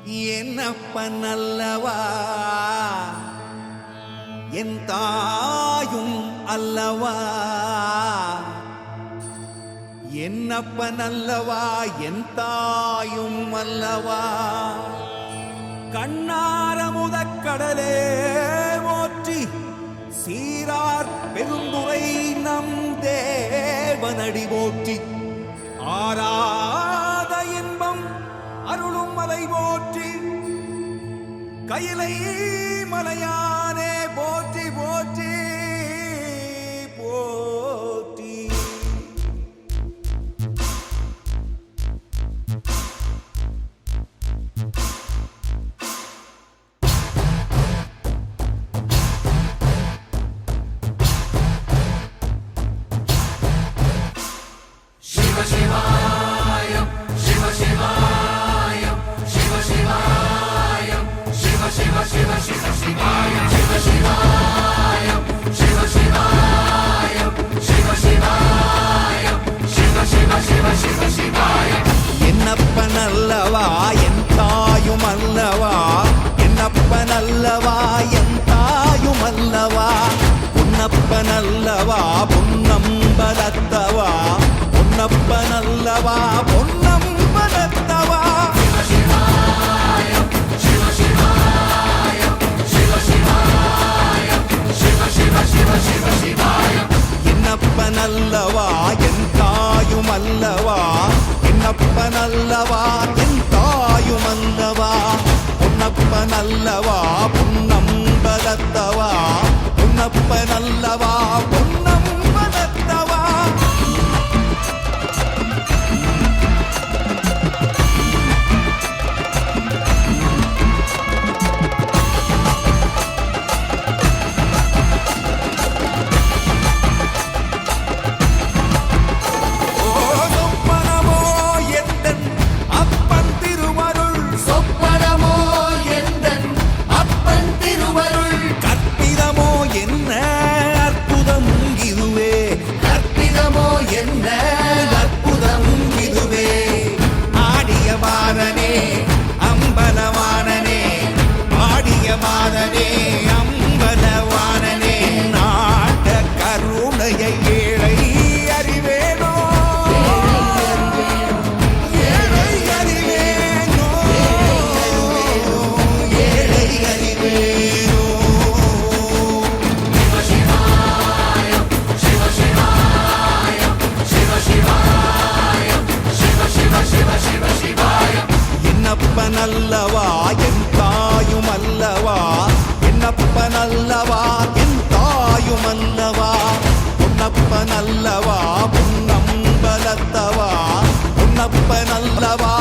என்னப்பன் அல்லவா என் தாயும் அல்லவா, என்னப்பன் அல்லவா என் தாயும் அல்லவா. கண்ணார முதக்கடலே போற்றி சீரார் பெருந்துரை நம் தேவனடி போற்றி. ஆராத இன்பம் அருளும் மலை போற்றி, கையிலை மலையானே போற்றி போற்றி போற்றி. சிவ சிவாயம் சிவ சிவாயம் சிவ சிவாயம் சிவ சிவ சிவ சிவ சிவாயம் சிவ சிவாயம் சிவ சிவாயம் சிவ சிவாயம் சிவ சிவ சிவ சிவ சிவாயம். என்னப்பன் அல்லவா என் தாயும் அல்லவா, என்னப்பன் அல்லவா என் தாயும் அல்லவா. பொன்னப்பன் அல்லவா பொன்னம்பலத்தவா, பொன்னப்பன் அல்லவா பொன்னம்பலத்தவா. சிவ சிவாயம் சிவ சிவாயம் சிவ சிவாயம் சிவ சிவ சிவ சிவ சிவாயம். என்னப்பன் அல்லவா என் தாயும் அல்லவா, என்னப்பன் அல்லவா என் தாயும் அல்லவா. பொன்னப்பன் அல்லவா பொன்னம்பலத்தவா, பொன்னப்பன் அல்லவா பொன்னம்பலத்தவா. அல்லவா என் தாயும் அல்லவா, என்னப்பன் அல்லவா என் தாயும் அல்லவா. பொன்னப்பன் அல்லவா பொன்னம்பலத்தவா, பொன்னப்பன் அல்லவா